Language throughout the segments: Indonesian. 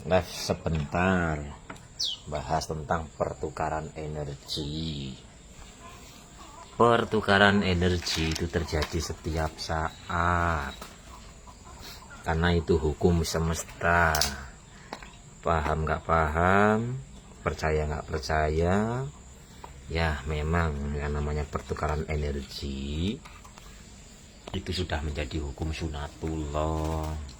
live sebentar, bahas tentang pertukaran energi. Pertukaran energi itu terjadi setiap saat, karena itu hukum semesta. Paham nggak paham, percaya nggak percaya, ya memang yang namanya pertukaran energi itu sudah menjadi hukum sunatullah.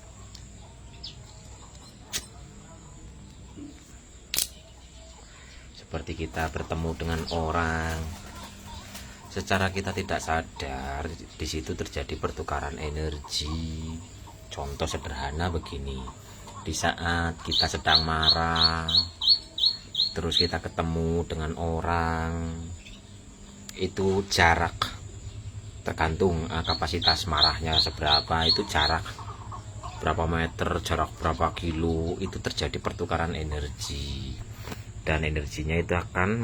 Seperti kita bertemu dengan orang, secara kita tidak sadar di situ terjadi pertukaran energi. Contoh sederhana begini, di saat kita sedang marah, terus kita ketemu dengan orang, itu jarak, tergantung kapasitas marahnya seberapa, itu jarak berapa meter, jarak berapa kilo, itu terjadi pertukaran energi. Dan energinya itu akan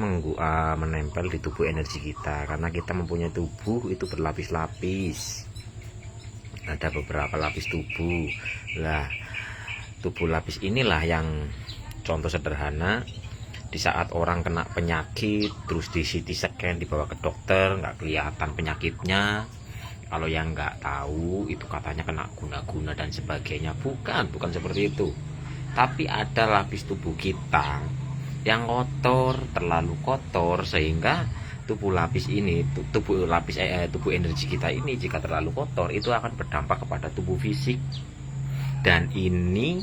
menempel di tubuh energi kita, karena kita mempunyai tubuh itu berlapis-lapis, ada beberapa lapis tubuh. Lah, tubuh lapis inilah yang contoh sederhana, di saat orang kena penyakit terus di CT scan, dibawa ke dokter, nggak kelihatan penyakitnya. Kalau yang nggak tahu itu katanya kena guna-guna dan sebagainya. Bukan seperti itu. Tapi ada lapis tubuh kita yang kotor, terlalu kotor, sehingga tubuh lapis ini, tubuh energi kita ini jika terlalu kotor itu akan berdampak kepada tubuh fisik. Dan ini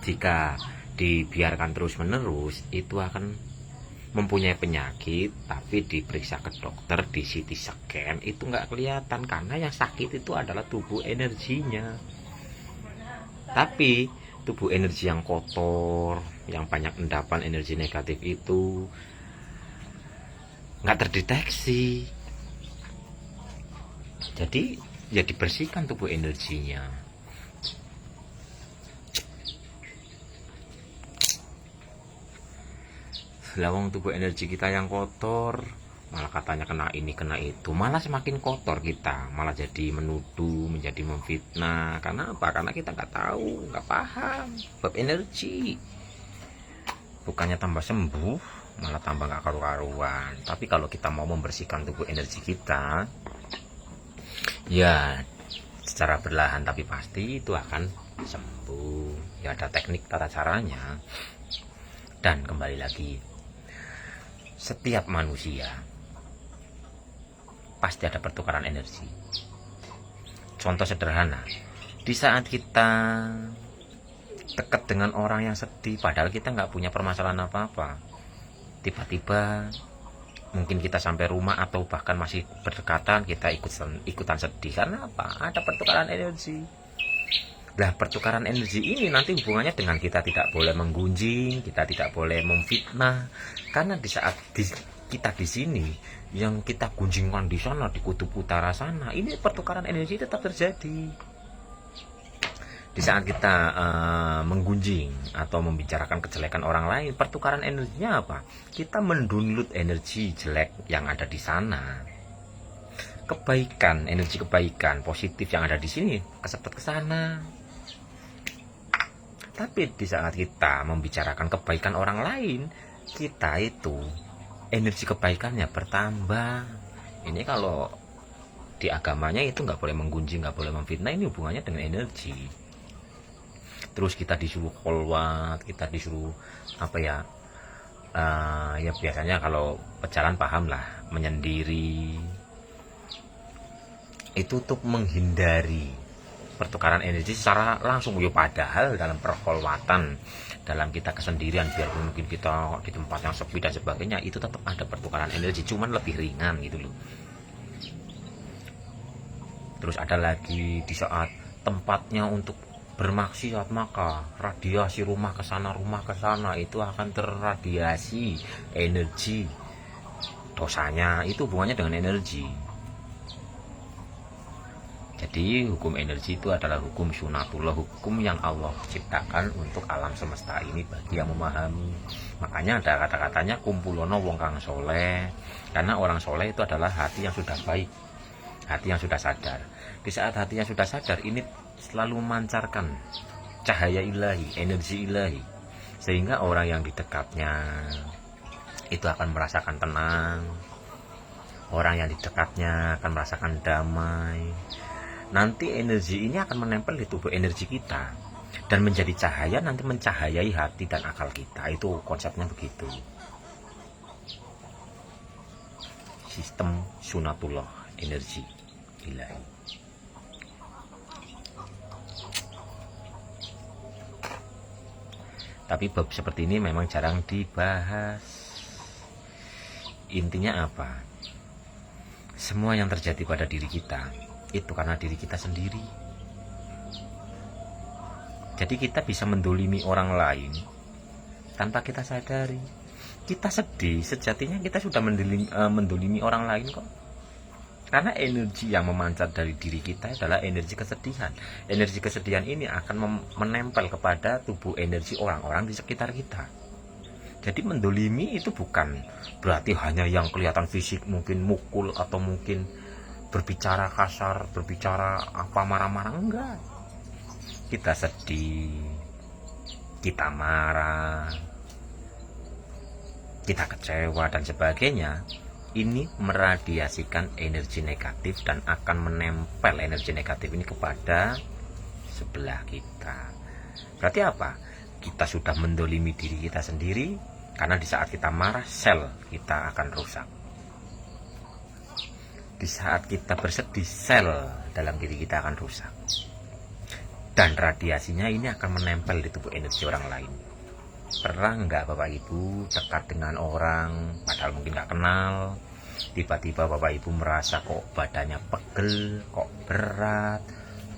jika dibiarkan terus-menerus itu akan mempunyai penyakit, tapi diperiksa ke dokter, di CT scan itu nggak kelihatan, karena yang sakit itu adalah tubuh energinya. Tapi tubuh energi yang kotor, yang banyak endapan energi negatif itu nggak terdeteksi. Jadi ya dibersihkan tubuh energinya. Lawang tubuh energi kita yang kotor, malah katanya kena ini kena itu, malah semakin kotor kita, malah jadi menuduh, menjadi memfitnah. Karena apa? Karena kita nggak tahu, nggak paham bab energi. Bukannya tambah sembuh, malah tambah nggak karu-karuan. Tapi kalau kita mau membersihkan tubuh energi kita, ya secara perlahan tapi pasti itu akan sembuh. Ya ada teknik tata caranya. Dan kembali lagi, setiap manusia pasti ada pertukaran energi. Contoh sederhana, di saat kita dekat dengan orang yang sedih, padahal kita nggak punya permasalahan apa-apa, tiba-tiba mungkin kita sampai rumah atau bahkan masih berdekatan, kita ikutan sedih. Karena apa? Ada pertukaran energi. Nah, pertukaran energi ini nanti hubungannya dengan kita tidak boleh menggunjing, kita tidak boleh memfitnah. Karena di saat kita di sini, yang kita gunjingkan di sana, di kutub utara sana, ini pertukaran energi tetap terjadi. Di saat kita menggunjing atau membicarakan kejelekan orang lain, pertukaran energinya apa? Kita mendownload energi jelek yang ada di sana. Kebaikan, energi kebaikan, positif yang ada di sini, kesedot ke sana. Tapi di saat kita membicarakan kebaikan orang lain, kita itu energi kebaikannya bertambah. Ini kalau di agamanya itu nggak boleh menggunjing, nggak boleh memfitnah, ini hubungannya dengan energi. Terus kita disuruh kholwat, kita disuruh apa ya? Ya biasanya kalau pejalan paham lah, menyendiri. Itu untuk menghindari pertukaran energi secara langsung. Ya padahal dalam perkholwatan, dalam kita kesendirian, biarpun mungkin kita di tempat yang sepi dan sebagainya, itu tetap ada pertukaran energi, cuman lebih ringan gitu loh. Terus ada lagi di saat tempatnya untuk bermaksiat, maka radiasi rumah ke sana itu akan terradiasi energi dosanya. Itu hubungannya dengan energi. Jadi hukum energi itu adalah hukum sunatullah, hukum yang Allah ciptakan untuk alam semesta ini bagi yang memahami. Makanya ada kata-katanya kumpulono wong kang soleh, karena orang soleh itu adalah hati yang sudah baik, hati yang sudah sadar. Di saat hatinya sudah sadar, ini selalu memancarkan cahaya ilahi, energi ilahi, sehingga orang yang di dekatnya itu akan merasakan tenang, orang yang di dekatnya akan merasakan damai. Nanti energi ini akan menempel di tubuh energi kita dan menjadi cahaya, nanti mencahayai hati dan akal kita. Itu konsepnya begitu. Sistem sunatullah, energi ilahi. Tapi bab seperti ini memang jarang dibahas. Intinya apa? Semua yang terjadi pada diri kita itu karena diri kita sendiri. Jadi kita bisa mendolimi orang lain tanpa kita sadari. Kita sedih, sejatinya kita sudah mendolimi orang lain kok. Karena energi yang memancar dari diri kita adalah energi kesedihan. Energi kesedihan ini akan menempel kepada tubuh energi orang-orang di sekitar kita. Jadi mendolimi itu bukan berarti hanya yang kelihatan fisik, mungkin mukul atau mungkin berbicara kasar, berbicara apa marah-marah, enggak. Kita sedih, kita marah, kita kecewa dan sebagainya. Ini meradiasikan energi negatif dan akan menempel energi negatif ini kepada sebelah kita. Berarti apa? Kita sudah mendolimi diri kita sendiri, karena di saat kita marah, sel kita akan rusak. Di saat kita bersedih, sel dalam diri kita akan rusak. Dan radiasinya ini akan menempel di tubuh energi orang lain. Pernah nggak Bapak Ibu dekat dengan orang padahal mungkin nggak kenal, tiba-tiba Bapak Ibu merasa kok badannya pegel, kok berat,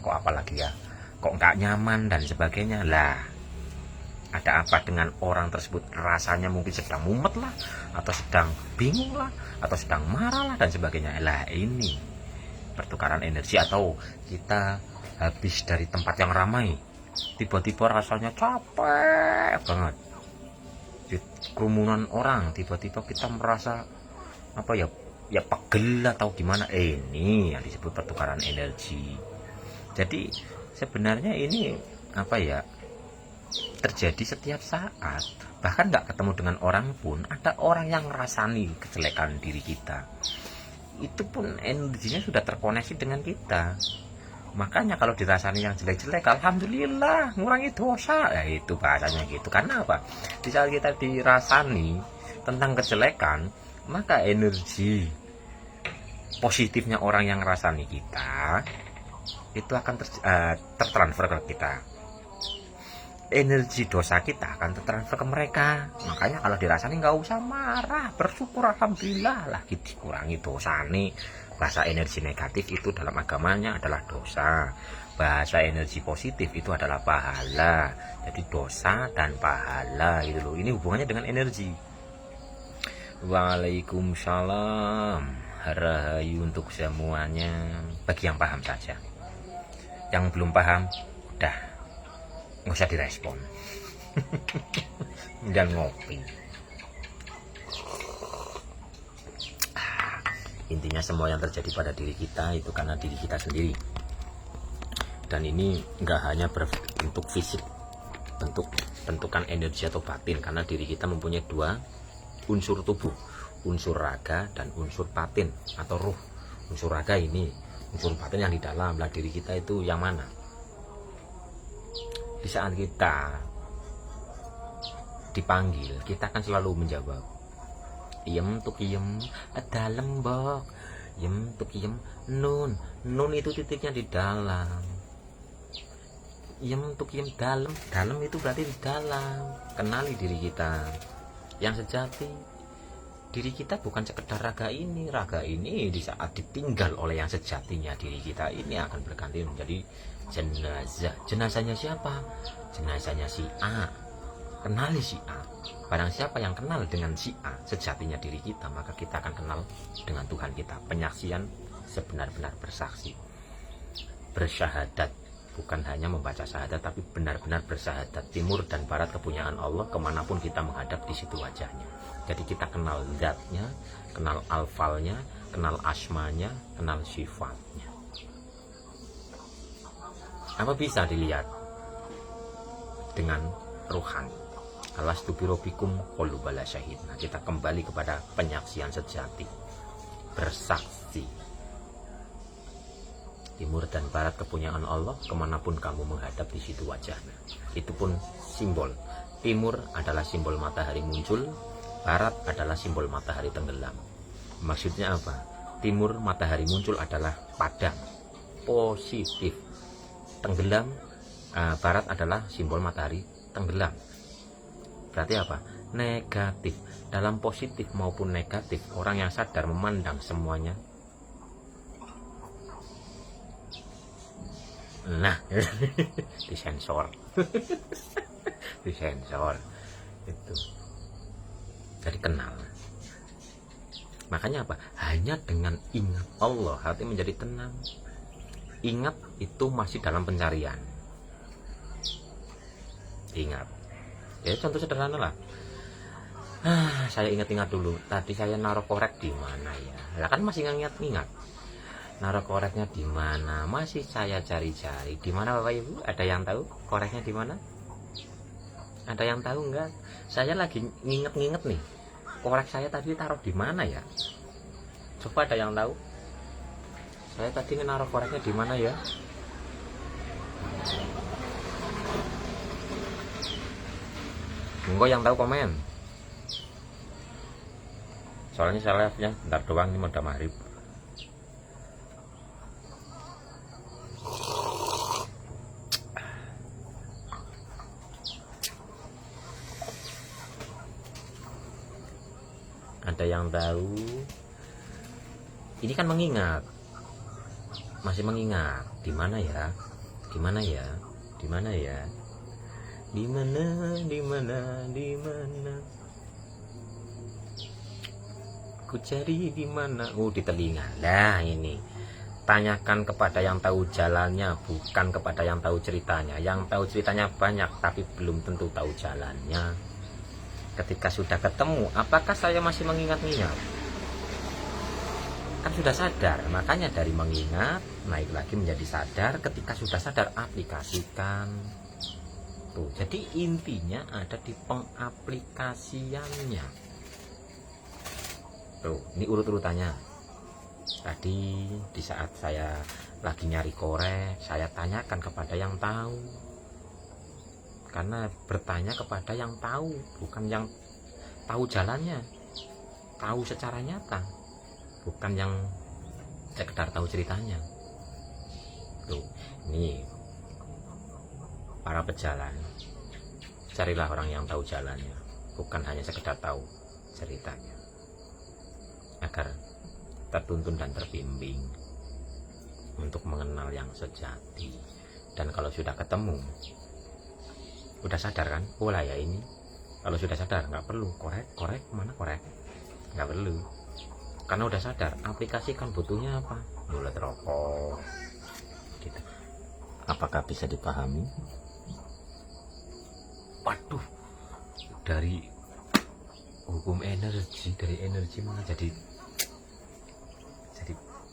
kok apalagi ya, kok nggak nyaman dan sebagainya. Lah, ada apa dengan orang tersebut? Rasanya mungkin sedang mumet lah, atau sedang bingung lah, atau sedang marah lah dan sebagainya. Lah, ini pertukaran energi. Atau kita habis dari tempat yang ramai, tiba-tiba rasanya capek banget di kerumunan orang, tiba-tiba kita merasa apa ya pegel atau gimana. Ini yang disebut pertukaran energi. Jadi sebenarnya ini apa ya, terjadi setiap saat. Bahkan nggak ketemu dengan orang pun ada orang yang ngerasani kejelekan diri kita, itu pun energinya sudah terkoneksi dengan kita. Makanya kalau dirasani yang jelek-jelek, alhamdulillah ngurangi dosa. Ya itu bahasanya gitu. Karena apa? Di saat kita dirasani tentang kejelekan, maka energi positifnya orang yang ngerasani kita itu akan tertransfer ke kita. Energi dosa kita akan tertransfer ke mereka. Makanya kalau dirasani nggak usah marah, bersyukur alhamdulillah, lagi dikurangi dosa nih. Bahasa energi negatif itu dalam agamanya adalah dosa. Bahasa energi positif itu adalah pahala. Jadi dosa dan pahala gitu loh. Ini hubungannya dengan energi. Waalaikumsalam. Rahayu untuk semuanya. Bagi yang paham saja. Yang belum paham, udah nggak usah direspon. Dan ngopi. Intinya semua yang terjadi pada diri kita itu karena diri kita sendiri. Dan ini nggak hanya berbentuk fisik, bentukan energi atau batin, karena diri kita mempunyai dua unsur tubuh, unsur raga dan unsur batin atau ruh. Unsur raga ini, unsur batin yang di dalam. Lah diri kita itu yang mana? Di saat kita dipanggil, kita akan selalu menjawab iem tuk iem dalam bok, iem tuk iem nun itu titiknya di dalam, iem tuk iem dalam itu berarti di dalam. Kenali diri kita yang sejati. Diri kita bukan sekedar raga ini di saat ditinggal oleh yang sejatinya diri kita ini akan berganti menjadi jenazah. Jenazahnya siapa? Jenazahnya si A. Kenali si A. Barang siapa yang kenal dengan si A, sejatinya diri kita, maka kita akan kenal dengan Tuhan kita. Penyaksian sebenar-benar bersaksi, bersyahadat, bukan hanya membaca syahadat, tapi benar-benar bersyahadat. Timur dan barat kepunyaan Allah, kemanapun kita menghadap, di situ wajahnya. Jadi kita kenal zatnya, kenal alfalnya, kenal asmanya, kenal sifatnya. Apa bisa dilihat? dengan rohani. Alastu birobikum qalu bala syahidna. Kita kembali kepada penyaksian sejati, bersaksi. Timur dan barat kepunyaan Allah, kemanapun kamu menghadap di situ wajahnya. Itu pun simbol. Timur adalah simbol matahari muncul, barat adalah simbol matahari tenggelam. Maksudnya apa? Timur matahari muncul adalah padang, positif. Tenggelam, barat adalah simbol matahari tenggelam. Berarti apa? Negatif. Dalam positif maupun negatif, orang yang sadar memandang semuanya. Nah, disensor. Disensor. Itu. Jadi kenal. Makanya apa? Hanya dengan ingat Allah, hati menjadi tenang. Ingat itu masih dalam pencarian. Ingat. Ya contoh sederhana lah. Saya ingat-ingat dulu. Tadi saya naruh korek di mana ya? Lah kan masih ingat-ingat. Naruh koreknya di mana? Masih saya cari-cari. Di mana Bapak Ibu? Ada yang tahu koreknya di mana? Ada yang tahu enggak? Saya lagi nginget-nginget nih. Korek saya tadi taruh di mana ya? Coba ada yang tahu? Saya tadi naruh koreknya di mana ya? Monggo yang tahu komen. Soalnya saya live-nya bentar doang, ini udah maghrib. Ada yang tahu? Ini kan mengingat. Masih mengingat. Di mana ya? Di mana ya? Di mana ya? Di mana, di mana, di mana? Ku cari di mana? Di telinga. Nah ini, tanyakan kepada yang tahu jalannya, bukan kepada yang tahu ceritanya. Yang tahu ceritanya banyak, tapi belum tentu tahu jalannya. Ketika sudah ketemu, apakah saya masih mengingat-ingat? Kan sudah sadar, makanya dari mengingat naik lagi menjadi sadar. Ketika sudah sadar, aplikasikan. Tuh, jadi intinya ada di pengaplikasiannya. Tuh, ini urut-urutannya. Tadi di saat saya lagi nyari korek, saya tanyakan kepada yang tahu. Karena bertanya kepada yang tahu, bukan yang tahu jalannya, tahu secara nyata, bukan yang sekedar tahu ceritanya. Tuh, ini para pejalan, carilah orang yang tahu jalannya, bukan hanya sekedar tahu ceritanya, agar tertuntun dan terbimbing untuk mengenal yang sejati. Dan kalau sudah ketemu, udah sadar kan, pola ya ini. Kalau sudah sadar, nggak perlu korek mana korek, nggak perlu, karena udah sadar. Aplikasikan, butuhnya apa? Mulut rokok gitu. Apakah bisa dipahami? Waduh, dari hukum energi, dari energi malah jadi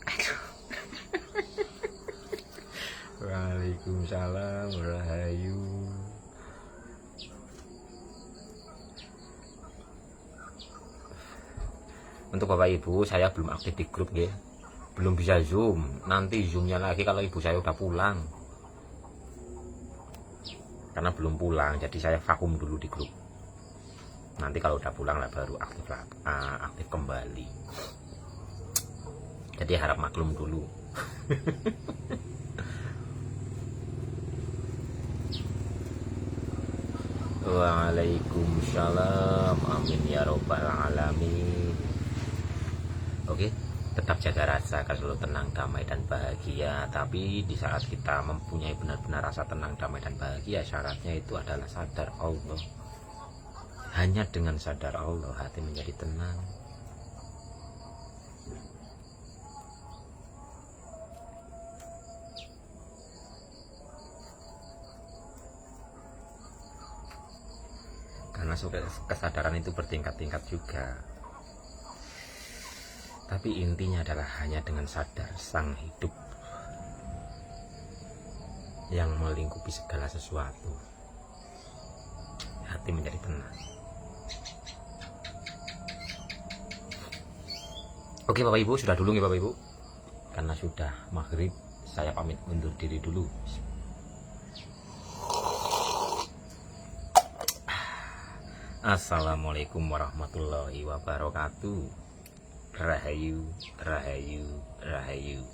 aduh. Waalaikumsalam, rahayu. Untuk Bapak Ibu, saya belum aktif di grup ya, belum bisa zoom. Nanti zoomnya lagi kalau ibu saya udah pulang, karena belum pulang, jadi saya vakum dulu di grup. Nanti kalau udah pulang lah baru aktif kembali. Jadi harap maklum dulu. Waalaikumsalam, amin ya robbal alamin. Oke, tetap jaga rasa agar selalu tenang, damai dan bahagia. Tapi di saat kita mempunyai benar-benar rasa tenang, damai dan bahagia, syaratnya itu adalah sadar Allah. Hanya dengan sadar Allah, hati menjadi tenang. Karena kesadaran itu bertingkat-tingkat juga. Tapi intinya adalah hanya dengan sadar sang hidup yang melingkupi segala sesuatu. hati menjadi tenang. Oke Bapak Ibu, sudah dulu nih Bapak Ibu, karena sudah maghrib, saya pamit undur diri dulu. Assalamualaikum warahmatullahi wabarakatuh. Rahayu, rahayu, rahayu.